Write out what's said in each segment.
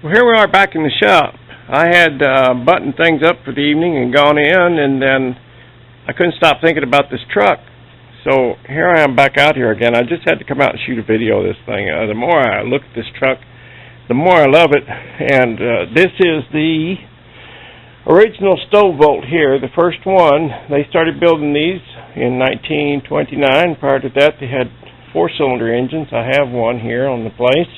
Well, here we are back in the shop. I had buttoned things up for the evening and gone in, and then I couldn't stop thinking about this truck. So here I am back out here again. I just had to come out and shoot a video of this thing. The more I look at this truck, the more I love it. And this is the original stove bolt here, the first one. They started building these in 1929. Prior to that, they had 4-cylinder engines. I have one here on the place.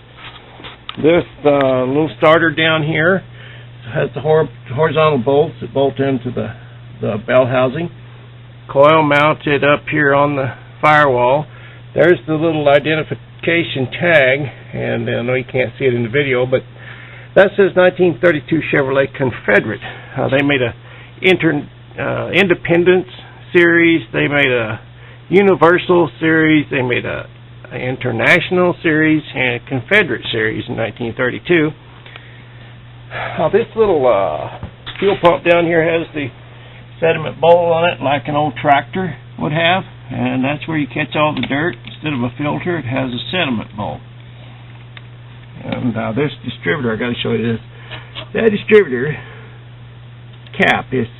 This little starter down here has the horizontal bolts that bolt into the bell housing. Coil mounted up here on the firewall. There's the little identification tag, and I know you can't see it in the video, but that says 1932 Chevrolet Confederate. They made a Independence series. They made a Universal series. They made a International series and a Confederate series in 1932. This little fuel pump down here has the sediment bowl on it like an old tractor would have, and that's where you catch all the dirt. Instead of a filter, it has a sediment bowl. And this distributor, I got to show you this. That distributor cap is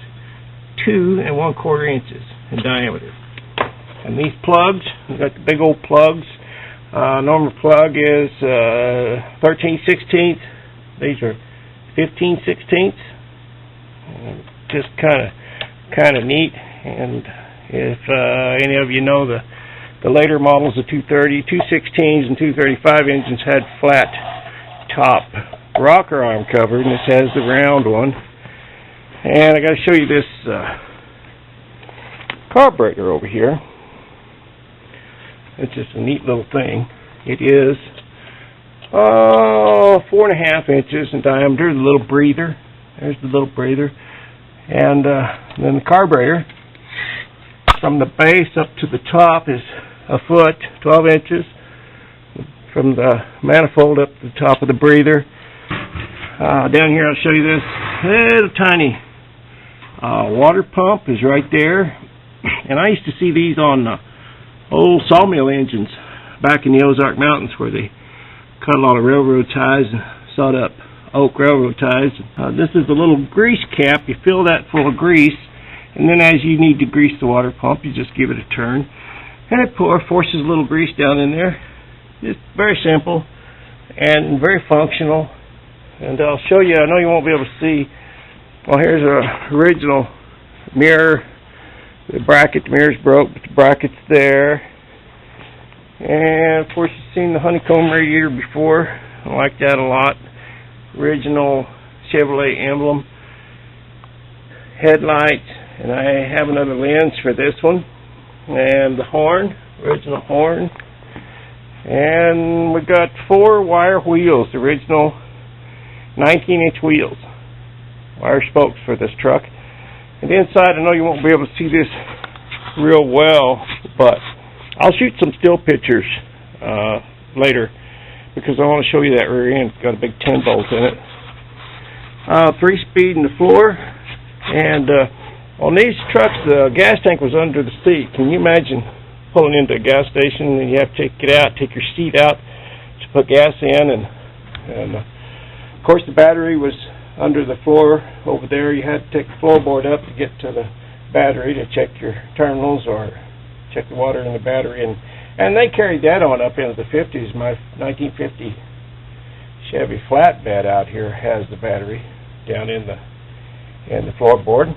2 1/4 inches in diameter. And these plugs, we got the big old plugs. Normal plug is 13/16. These are 15/16. Just kind of neat. And if any of you know the later models of 230, 216s, and 235 engines had flat top rocker arm cover, and this has the round one. And I got to show you this carburetor over here. It's just a neat little thing. It is 4.5 inches in diameter. The little breather. There's the little breather. And then the carburetor from the base up to the top is a foot, 12 inches. From the manifold up to the top of the breather. Down here, I'll show you this little tiny water pump is right there. And I used to see these on old sawmill engines back in the Ozark Mountains, where they cut a lot of railroad ties and sawed up oak railroad ties. This is a little grease cap. You fill that full of grease, and then as you need to grease the water pump, you just give it a turn, and it forces a little grease down in there. It's very simple and very functional. And I'll show you. I know you won't be able to see. Well, here's an original mirror. The mirror's broke, but the bracket's there. And of course, you've seen the honeycomb radiator before. I like that a lot. Original Chevrolet emblem. Headlights, and I have another lens for this one. And the horn, original horn. And we got 4 wire wheels, original 19-inch wheels. Wire spokes for this truck. And inside, I know you won't be able to see this real well, but I'll shoot some still pictures later, because I want to show you that rear end. It's got a big 10 bolt in it. 3-speed in the floor. And on these trucks, the gas tank was under the seat. Can you imagine pulling into a gas station and you have to take it out, take your seat out to put gas in? And of course, the battery was under the floor over there. You had to take the floorboard up to get to the battery to check your terminals or check the water in the battery, and they carried that on up into the 50s. My 1950 Chevy flatbed out here has the battery down in the floorboard,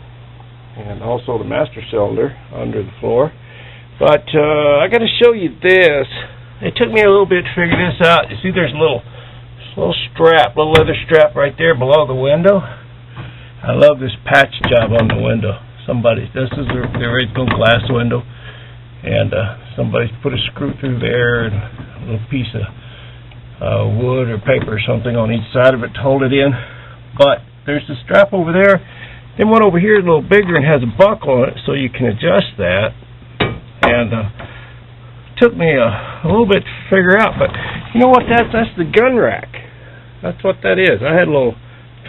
and also the master cylinder under the floor. But I got to show you this. It took me a little bit to figure this out. You see, there's a little leather strap right there below the window. I love this patch job on the window. This is the original glass window, and somebody's put a screw through there and a little piece of wood or paper or something on each side of it to hold it in. But there's the strap over there. Then one over here is a little bigger and has a buckle on it, so you can adjust that. And took me a little bit to figure out, but you know what? That's the gun rack. That's what that is. I had a little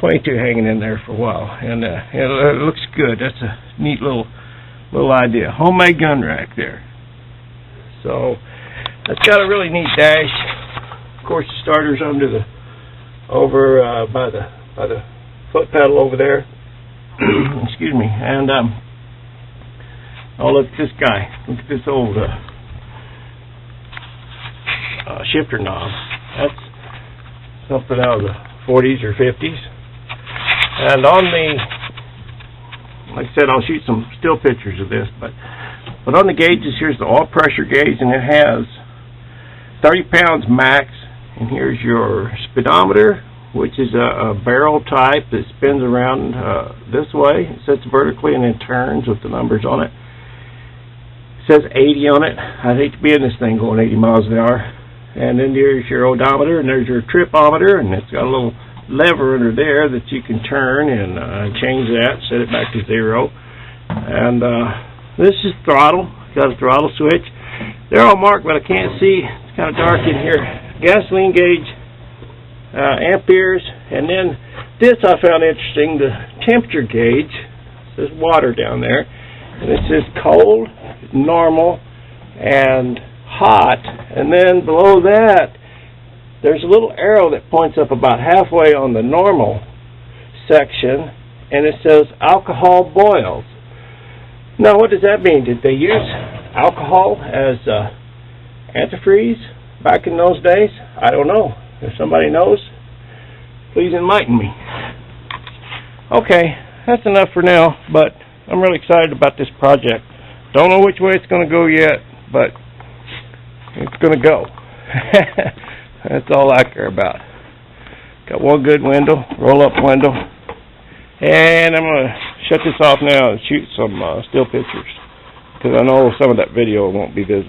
22 hanging in there for a while, and it looks good. That's a neat little idea. Homemade gun rack there. So it's got a really neat dash. Of course, the starter's under over by the foot pedal over there. Excuse me. And oh, look at this guy. Look at this old shifter knob. That's something out of the 40s or 50s. And on the, like I said, I'll shoot some still pictures of this, but on the gauges, here's the oil pressure gauge, and it has 30 pounds max. And here's your speedometer, which is a barrel type that spins around this way. It sits vertically and then turns with the numbers on it. It says 80 on it. I'd hate to be in this thing going 80 miles an hour. And then there's your odometer, and there's your tripometer, and it's got a little lever under there that you can turn and change that, set it back to 0. And this is throttle. Got a throttle switch. They're all marked, but I can't see. It's kind of dark in here. Gasoline gauge, amperes, and then this I found interesting, the temperature gauge. There's water down there, and it says cold, normal, and hot. And then below that, there's a little arrow that points up about halfway on the normal section, and it says alcohol boils. Now, what does that mean? Did they use alcohol as antifreeze back in those days? I don't know. If somebody knows, please enlighten me. Okay, that's enough for now, but I'm really excited about this project. Don't know which way it's going to go yet, but it's going to go. That's all I care about. Got one good window, roll-up window, and I'm going to shut this off now and shoot some still pictures, because I know some of that video won't be visible.